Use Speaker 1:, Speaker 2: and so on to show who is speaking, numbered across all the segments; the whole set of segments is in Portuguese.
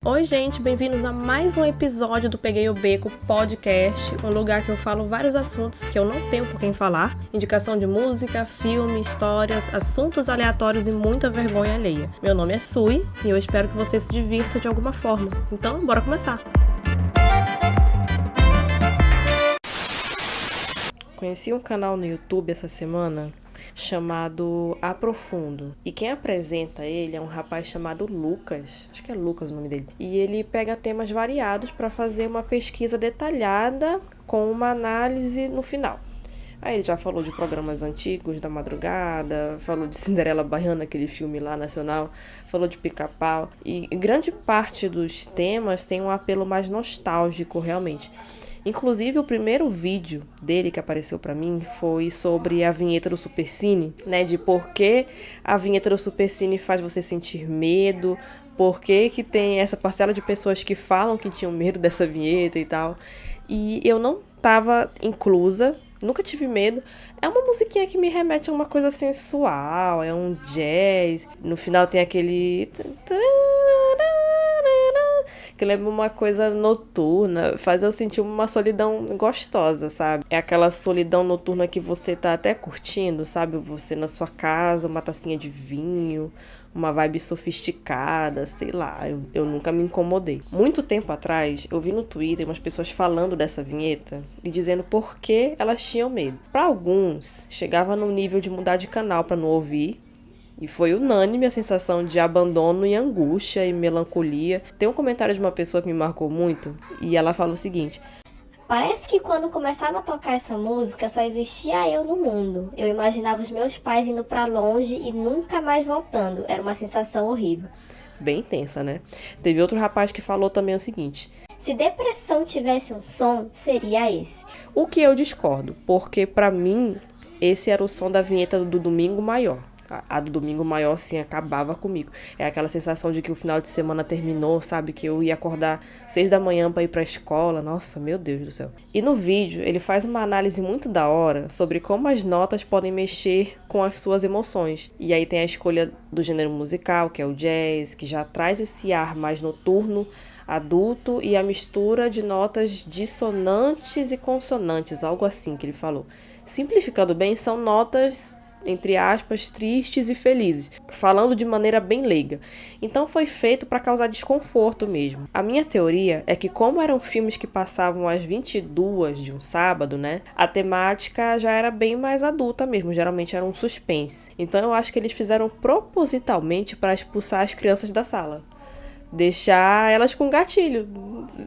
Speaker 1: Oi, gente, bem-vindos a mais um episódio do Peguei o Beco Podcast, um lugar que eu falo vários assuntos que eu não tenho por quem falar, indicação de música, filme, histórias, assuntos aleatórios e muita vergonha alheia. Meu nome é Sui e eu espero que você se divirta de alguma forma. Então, bora começar! Conheci um canal no YouTube essa semana chamado Aprofundo. E quem apresenta ele é um rapaz chamado Lucas. Acho que é Lucas o nome dele. E ele pega temas variados para fazer uma pesquisa detalhada com uma análise no final. Aí ele já falou de programas antigos da madrugada, falou de Cinderela Baiana, aquele filme lá nacional, falou de Pica-Pau. E grande parte dos temas tem um apelo mais nostálgico, realmente. Inclusive, o primeiro vídeo dele que apareceu pra mim foi sobre a vinheta do Supercine, né? De por que a vinheta do Supercine faz você sentir medo, por que tem essa parcela de pessoas que falam que tinham medo dessa vinheta e tal. E eu não tava inclusa, nunca tive medo. É uma musiquinha que me remete a uma coisa sensual, é um jazz. No final tem aquele... que lembra uma coisa noturna, faz eu sentir uma solidão gostosa, sabe? É aquela solidão noturna que você tá até curtindo, sabe? Você na sua casa, uma tacinha de vinho, uma vibe sofisticada, sei lá, eu nunca me incomodei. Muito tempo atrás, eu vi no Twitter umas pessoas falando dessa vinheta e dizendo por que elas tinham medo. Para alguns, chegava no nível de mudar de canal para não ouvir. E foi unânime a sensação de abandono e angústia e melancolia. Tem um comentário de uma pessoa que me marcou muito e ela fala o seguinte:
Speaker 2: parece que quando começava a tocar essa música só existia eu no mundo. Eu imaginava os meus pais indo pra longe e nunca mais voltando. Era uma sensação horrível.
Speaker 1: Bem intensa, né? Teve outro rapaz que falou também o seguinte:
Speaker 2: se depressão tivesse um som, seria esse.
Speaker 1: O que eu discordo, porque pra mim esse era o som da vinheta do Domingo Maior. A do Domingo Maior, assim, acabava comigo. É aquela sensação de que o final de semana terminou, sabe? Que eu ia acordar 6 da manhã pra ir pra escola. Nossa, meu Deus do céu. E no vídeo, ele faz uma análise muito da hora sobre como as notas podem mexer com as suas emoções. E aí tem a escolha do gênero musical, que é o jazz, que já traz esse ar mais noturno, adulto, e a mistura de notas dissonantes e consonantes, algo assim que ele falou. Simplificando bem, são notas, entre aspas, tristes e felizes, falando de maneira bem leiga. Então foi feito para causar desconforto mesmo. A minha teoria é que, como eram filmes que passavam às 22 de um sábado, né, a temática já era bem mais adulta mesmo, geralmente era um suspense. Então eu acho que eles fizeram propositalmente para expulsar as crianças da sala. Deixar elas com gatilho.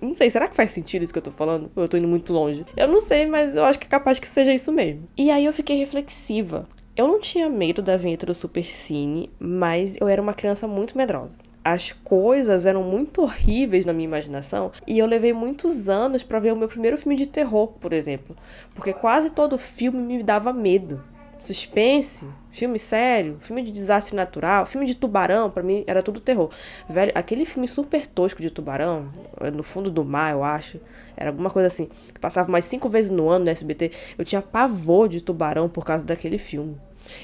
Speaker 1: Não sei, será que faz sentido isso que eu tô falando? Ou eu tô indo muito longe? Eu não sei, mas eu acho que é capaz que seja isso mesmo. E aí eu fiquei reflexiva. Eu não tinha medo da vinheta do Supercine, mas eu era uma criança muito medrosa. As coisas eram muito horríveis na minha imaginação e eu levei muitos anos pra ver o meu primeiro filme de terror, por exemplo. Porque quase todo filme me dava medo. Suspense, filme sério, filme de desastre natural, filme de tubarão, pra mim era tudo terror. Velho, aquele filme super tosco de tubarão, no fundo do mar, eu acho, era alguma coisa assim, que passava mais 5 vezes no ano no SBT, eu tinha pavor de tubarão por causa daquele filme.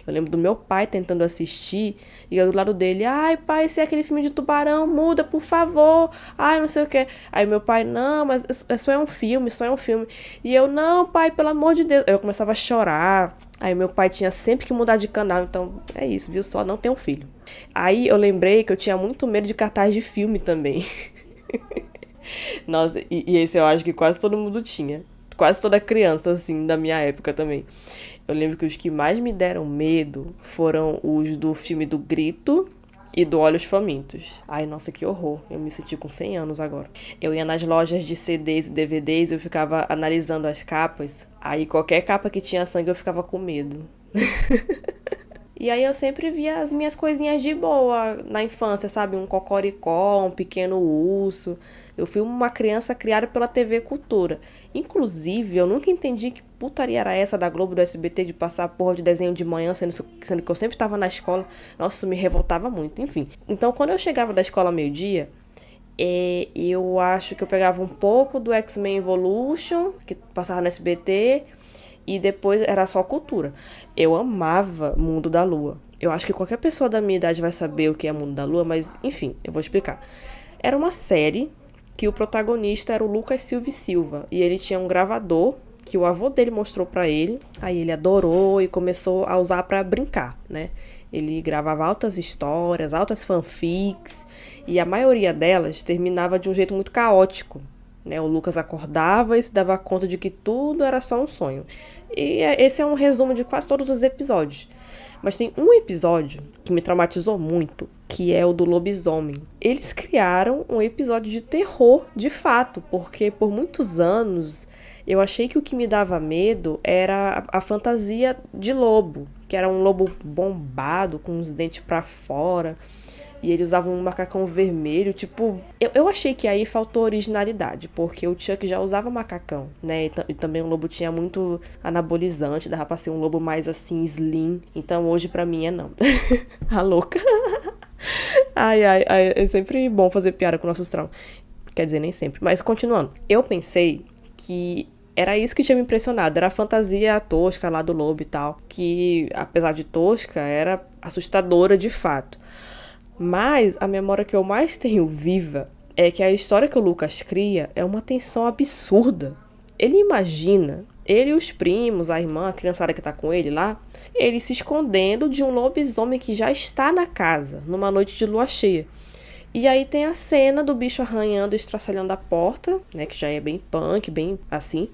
Speaker 1: Eu lembro do meu pai tentando assistir e eu do lado dele: ai pai, esse é aquele filme de tubarão, muda por favor, ai não sei o que. Aí meu pai: não, mas só é um filme, só é um filme. E eu: não pai, pelo amor de Deus. Eu começava a chorar. Aí meu pai tinha sempre que mudar de canal, então é isso, viu? Só não tem um filho. Aí eu lembrei que eu tinha muito medo de cartaz de filme também. Nossa, e esse eu acho que quase todo mundo tinha. Quase toda criança, assim, da minha época também. Eu lembro que os que mais me deram medo foram os do filme do Grito e do Olhos Famintos. Ai, nossa, que horror. Eu me senti com 100 anos agora. Eu ia nas lojas de CDs e DVDs, eu ficava analisando as capas. Aí qualquer capa que tinha sangue eu ficava com medo. E aí eu sempre via as minhas coisinhas de boa na infância, sabe? Um cocoricó, um pequeno urso. Eu fui uma criança criada pela TV Cultura. Inclusive, eu nunca entendi que putaria era essa da Globo, do SBT, de passar porra de desenho de manhã, sendo que eu sempre tava na escola. Nossa, isso me revoltava muito, enfim. Então, quando eu chegava da escola ao meio-dia, eu acho que eu pegava um pouco do X-Men Evolution, que passava no SBT, e depois era só cultura. Eu amava Mundo da Lua. Eu acho que qualquer pessoa da minha idade vai saber o que é Mundo da Lua, mas enfim, eu vou explicar. Era uma série que o protagonista era o Lucas Silva e Silva, e ele tinha um gravador que o avô dele mostrou pra ele, aí ele adorou e começou a usar pra brincar, né? Ele gravava altas histórias, altas fanfics, e a maioria delas terminava de um jeito muito caótico, né? O Lucas acordava e se dava conta de que tudo era só um sonho. E esse é um resumo de quase todos os episódios. Mas tem um episódio que me traumatizou muito, que é o do lobisomem. Eles criaram um episódio de terror, de fato, porque por muitos anos eu achei que o que me dava medo era a fantasia de lobo, que era um lobo bombado, com os dentes pra fora, e ele usava um macacão vermelho, tipo... Eu achei que aí faltou originalidade, porque o Chuck já usava macacão, né? E também o lobo tinha muito anabolizante, dava pra ser um lobo mais, assim, slim. Então hoje pra mim é não. A louca. Ai, é sempre bom fazer piada com nossos traumas. Quer dizer, nem sempre. Mas continuando. Eu pensei que era isso que tinha me impressionado. Era a fantasia tosca lá do lobo e tal. Que, apesar de tosca, era assustadora de fato. Mas a memória que eu mais tenho viva é que a história que o Lucas cria é uma tensão absurda. Ele imagina, ele e os primos, a irmã, a criançada que tá com ele lá, ele se escondendo de um lobisomem que já está na casa, numa noite de lua cheia. E aí tem a cena do bicho arranhando e estraçalhando a porta, né, que já é bem punk, bem assim.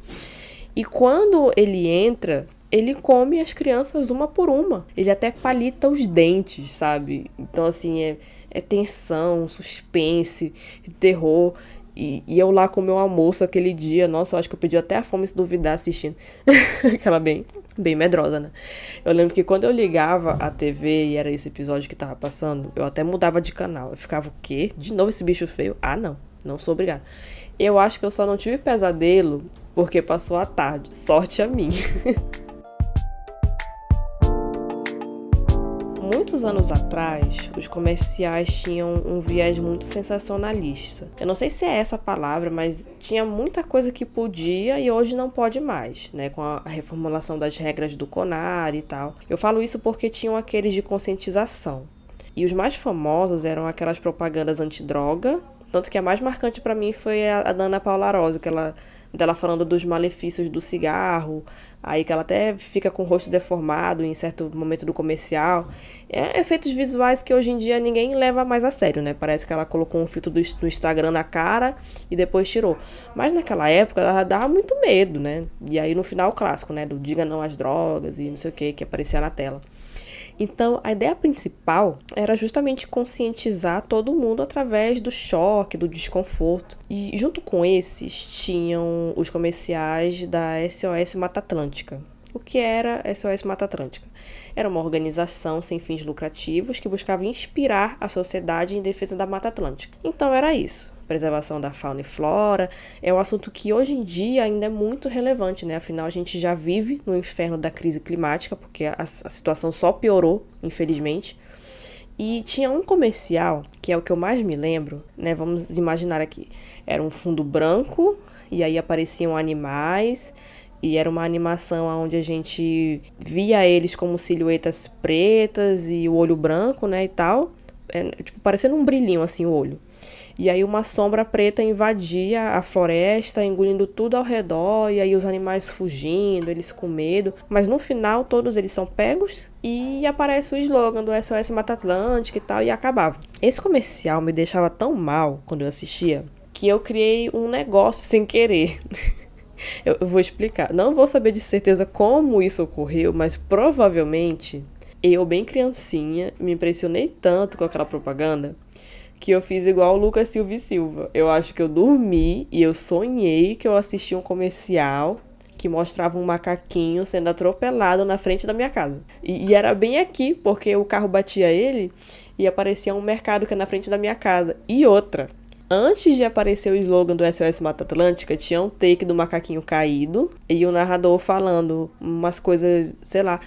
Speaker 1: E quando ele entra, ele come as crianças uma por uma. Ele até palita os dentes, sabe? Então, assim, é tensão, suspense, terror. E eu lá com o meu almoço aquele dia, nossa, eu acho que eu pedi até a fome se duvidar assistindo. Aquela bem medrosa, né? Eu lembro que quando eu ligava a TV e era esse episódio que tava passando, eu até mudava de canal. Eu ficava, o quê? De novo esse bicho feio? Ah, não sou obrigada. Eu acho que eu só não tive pesadelo porque passou a tarde. Sorte a mim. Muitos anos atrás, os comerciais tinham um viés muito sensacionalista. Eu não sei se é essa a palavra, mas tinha muita coisa que podia e hoje não pode mais, né? Com a reformulação das regras do CONAR e tal. Eu falo isso porque tinham aqueles de conscientização. E os mais famosos eram aquelas propagandas antidroga, tanto que a mais marcante pra mim foi a da Ana Paula Arósio, dela falando dos malefícios do cigarro, aí que ela até fica com o rosto deformado em certo momento do comercial. Efeitos visuais que hoje em dia ninguém leva mais a sério, né? Parece que ela colocou um filtro do Instagram na cara e depois tirou. Mas naquela época ela dava muito medo, né? E aí no final clássico, né? Do diga não às drogas e não sei o que aparecia na tela. Então, a ideia principal era justamente conscientizar todo mundo através do choque, do desconforto. E junto com esses, tinham os comerciais da SOS Mata Atlântica. O que era SOS Mata Atlântica? Era uma organização sem fins lucrativos que buscava inspirar a sociedade em defesa da Mata Atlântica. Então era isso. Preservação da fauna e flora, é um assunto que hoje em dia ainda é muito relevante, né? Afinal, a gente já vive no inferno da crise climática, porque a situação só piorou, infelizmente. E tinha um comercial, que é o que eu mais me lembro, né? Vamos imaginar aqui. Era um fundo branco, e aí apareciam animais, e era uma animação onde a gente via eles como silhuetas pretas e o olho branco, né, e tal. Tipo, parecendo um brilhinho, assim, o olho. E aí uma sombra preta invadia a floresta, engolindo tudo ao redor, e aí os animais fugindo, eles com medo. Mas no final todos eles são pegos e aparece o slogan do SOS Mata Atlântica e tal, e acabava. Esse comercial me deixava tão mal quando eu assistia, que eu criei um negócio sem querer. Eu vou explicar. Não vou saber de certeza como isso ocorreu, mas provavelmente eu, bem criancinha, me impressionei tanto com aquela propaganda que eu fiz igual o Lucas Silva e Silva. Eu acho que eu dormi e eu sonhei que eu assisti um comercial que mostrava um macaquinho sendo atropelado na frente da minha casa. E era bem aqui, porque o carro batia ele e aparecia um mercado que é na frente da minha casa. E outra, antes de aparecer o slogan do SOS Mata Atlântica, tinha um take do macaquinho caído e o narrador falando umas coisas, sei lá,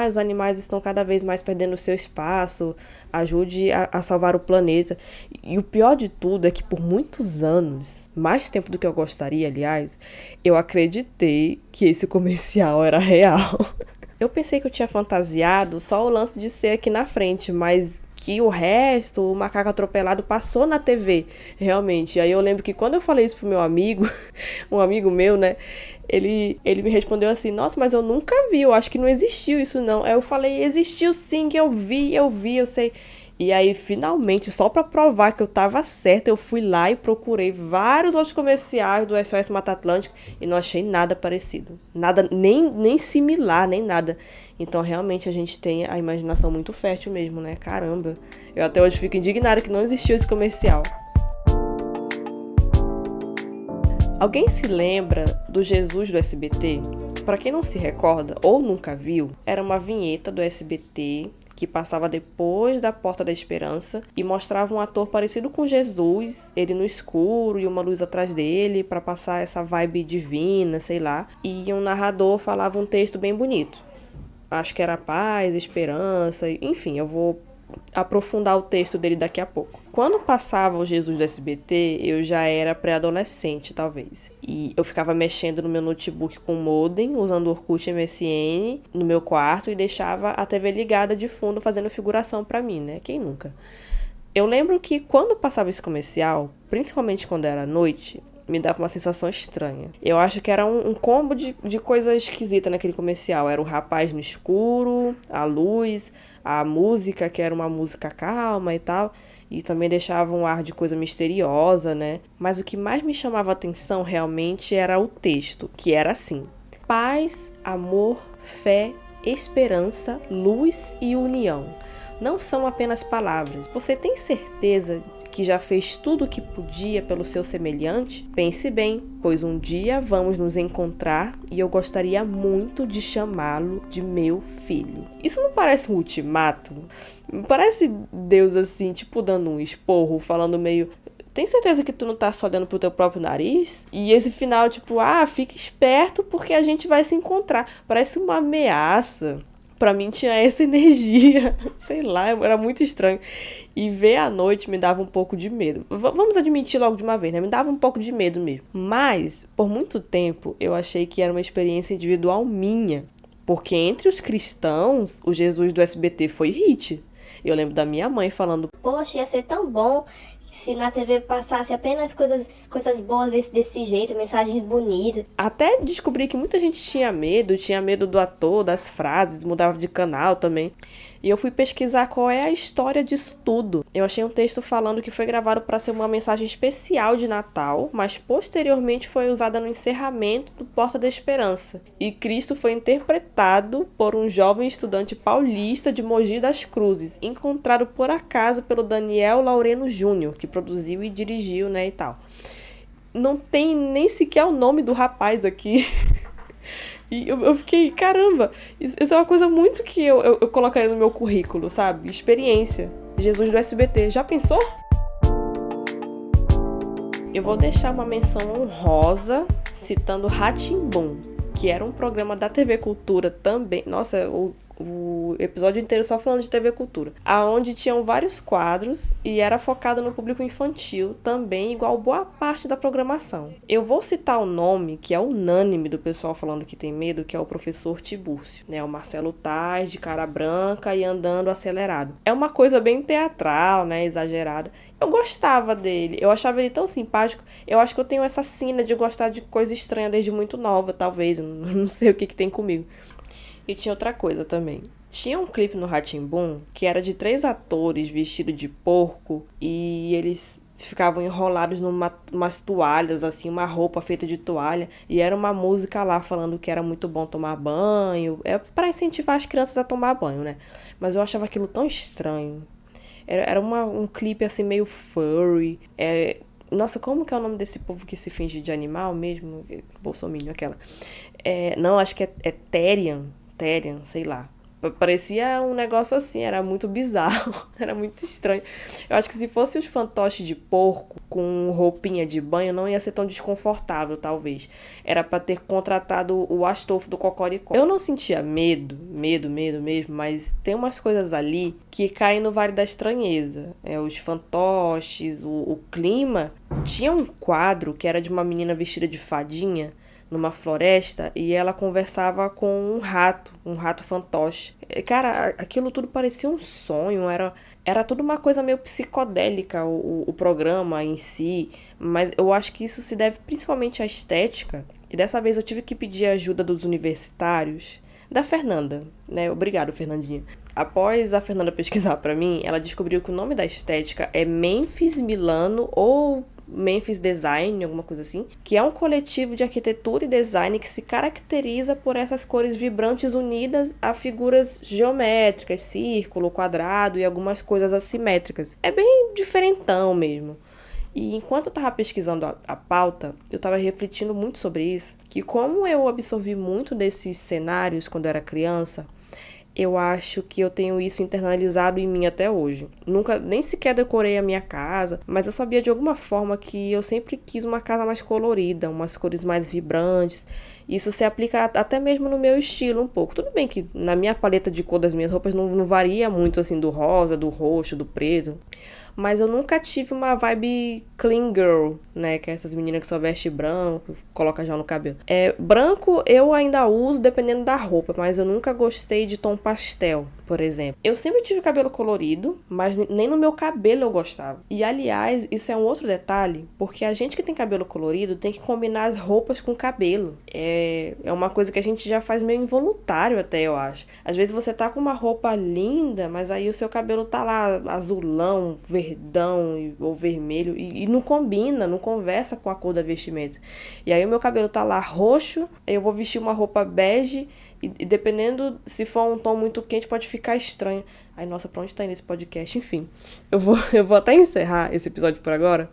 Speaker 1: os animais estão cada vez mais perdendo o seu espaço, ajude a salvar o planeta. E o pior de tudo é que por muitos anos, mais tempo do que eu gostaria, aliás, eu acreditei que esse comercial era real. Eu pensei que eu tinha fantasiado só o lance de ser aqui na frente, mas que o resto, o macaco atropelado, passou na TV, realmente. Aí eu lembro que quando eu falei isso pro meu amigo, um amigo meu, né, ele me respondeu assim, nossa, mas eu nunca vi, eu acho que não existiu isso não. Aí eu falei, existiu sim, que eu vi, eu sei. E aí, finalmente, só pra provar que eu tava certa, eu fui lá e procurei vários outros comerciais do SOS Mata Atlântica e não achei nada parecido. Nada, nem similar, nem nada. Então, realmente, a gente tem a imaginação muito fértil mesmo, né? Caramba. Eu até hoje fico indignada que não existiu esse comercial. Alguém se lembra do Jesus do SBT? Para quem não se recorda ou nunca viu, era uma vinheta do SBT que passava depois da Porta da Esperança e mostrava um ator parecido com Jesus, ele no escuro e uma luz atrás dele para passar essa vibe divina, sei lá. E um narrador falava um texto bem bonito. Acho que era paz, esperança, enfim, eu vou aprofundar o texto dele daqui a pouco. Quando passava o Jesus do SBT, eu já era pré-adolescente, talvez. E eu ficava mexendo no meu notebook com modem, usando o Orkut MSN no meu quarto e deixava a TV ligada de fundo fazendo figuração pra mim, né? Quem nunca? Eu lembro que quando passava esse comercial, principalmente quando era noite, me dava uma sensação estranha. Eu acho que era um combo de coisa esquisita naquele comercial. Era o rapaz no escuro, a luz, a música, que era uma música calma e tal, e também deixava um ar de coisa misteriosa, né? Mas o que mais me chamava a atenção realmente era o texto, que era assim: paz, amor, fé, esperança, luz e união. Não são apenas palavras. Você tem certeza que já fez tudo o que podia pelo seu semelhante? Pense bem, pois um dia vamos nos encontrar e eu gostaria muito de chamá-lo de meu filho. Isso não parece um ultimato? Parece Deus assim, tipo dando um esporro, falando meio... Tem certeza que tu não tá só olhando pro teu próprio nariz? E esse final, tipo, fica esperto porque a gente vai se encontrar. Parece uma ameaça. Pra mim tinha essa energia, sei lá, era muito estranho. E ver à noite me dava um pouco de medo. Vamos admitir logo de uma vez, né? Me dava um pouco de medo mesmo. Mas, por muito tempo, eu achei que era uma experiência individual minha. Porque entre os cristãos, o Jesus do SBT foi hit. Eu lembro da minha mãe falando:
Speaker 2: poxa, ia ser tão bom se na TV passasse apenas coisas boas desse jeito, mensagens bonitas.
Speaker 1: Até descobri que muita gente tinha medo do ator, das frases, mudava de canal também. E eu fui pesquisar qual é a história disso tudo. Eu achei um texto falando que foi gravado para ser uma mensagem especial de Natal, mas posteriormente foi usada no encerramento do Porta da Esperança. E Cristo foi interpretado por um jovem estudante paulista de Mogi das Cruzes, encontrado por acaso pelo Daniel Laureno Júnior, que produziu e dirigiu, né, e tal. Não tem nem sequer o nome do rapaz aqui. E eu fiquei, caramba, isso é uma coisa muito que eu colocaria no meu currículo, sabe? Experiência. Jesus do SBT. Já pensou? Eu vou deixar uma menção honrosa citando Rá-Tim-Bum, que era um programa da TV Cultura também. Nossa, o episódio inteiro só falando de TV Cultura, aonde tinham vários quadros e era focado no público infantil também, igual boa parte da programação. Eu vou citar o nome que é unânime do pessoal falando que tem medo, que é o professor Tibúrcio, né? O Marcelo Taz, de cara branca e andando acelerado. É uma coisa bem teatral, né? Exagerada. Eu gostava dele, eu achava ele tão simpático. Eu acho que eu tenho essa sina de gostar de coisa estranha desde muito nova, talvez. Eu não sei o que tem comigo. E tinha outra coisa também. Tinha um clipe no Rá-Tim-Bum que era de 3 atores vestidos de porco e eles ficavam enrolados numas toalhas, assim, uma roupa feita de toalha. E era uma música lá falando que era muito bom tomar banho. É pra incentivar as crianças a tomar banho, né? Mas eu achava aquilo tão estranho. Era um clipe assim meio furry. Nossa, como que é o nome desse povo que se finge de animal mesmo? Bolsominion, aquela. Não, acho que é Therian, sei lá. Parecia um negócio assim, era muito bizarro, era muito estranho. Eu acho que se fosse os fantoches de porco com roupinha de banho, não ia ser tão desconfortável, talvez. Era pra ter contratado o Astolfo do Cocoricó. Eu não sentia medo mesmo, mas tem umas coisas ali que caem no Vale da Estranheza. Os fantoches, o clima. Tinha um quadro que era de uma menina vestida de fadinha, numa floresta, e ela conversava com um rato fantoche. Cara, aquilo tudo parecia um sonho, Era tudo uma coisa meio psicodélica, o programa em si, mas eu acho que isso se deve principalmente à estética. E dessa vez eu tive que pedir a ajuda dos universitários, da Fernanda, né? Obrigado, Fernandinha. Após a Fernanda pesquisar pra mim, ela descobriu que o nome da estética é Memphis Milano ou Memphis Design, alguma coisa assim, que é um coletivo de arquitetura e design que se caracteriza por essas cores vibrantes unidas a figuras geométricas, círculo, quadrado e algumas coisas assimétricas. É bem diferentão mesmo. E enquanto eu tava pesquisando a pauta, eu tava refletindo muito sobre isso, que como eu absorvi muito desses cenários quando eu era criança, eu acho que eu tenho isso internalizado em mim até hoje. Nunca, nem sequer decorei a minha casa, mas eu sabia de alguma forma que eu sempre quis uma casa mais colorida, umas cores mais vibrantes. Isso se aplica até mesmo no meu estilo um pouco. Tudo bem que na minha paleta de cor das minhas roupas não varia muito assim do rosa, do roxo, do preto. Mas eu nunca tive uma vibe clean girl, né? Que é essas meninas que só veste branco, coloca gel no cabelo. Branco eu ainda uso dependendo da roupa, mas eu nunca gostei de tom pastel, por exemplo. Eu sempre tive cabelo colorido, mas nem no meu cabelo eu gostava. E aliás, isso é um outro detalhe, porque a gente que tem cabelo colorido tem que combinar as roupas com o cabelo. É uma coisa que a gente já faz meio involuntário até, eu acho. Às vezes você tá com uma roupa linda, mas aí o seu cabelo tá lá azulão, verdão ou vermelho e não combina, não conversa com a cor da vestimenta. E aí o meu cabelo tá lá roxo, aí eu vou vestir uma roupa bege e dependendo se for um tom muito quente pode ficar estranho. Ai, nossa, pra onde tá indo esse podcast? Enfim, eu vou até encerrar esse episódio por agora,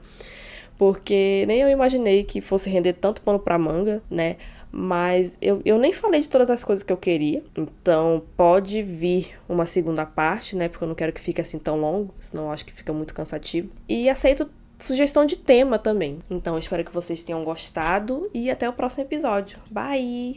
Speaker 1: porque nem eu imaginei que fosse render tanto pano pra manga, né? Mas eu nem falei de todas as coisas que eu queria, então pode vir uma segunda parte, né? Porque eu não quero que fique assim tão longo, senão eu acho que fica muito cansativo. E aceito sugestão de tema também. Então espero que vocês tenham gostado e até o próximo episódio. Bye!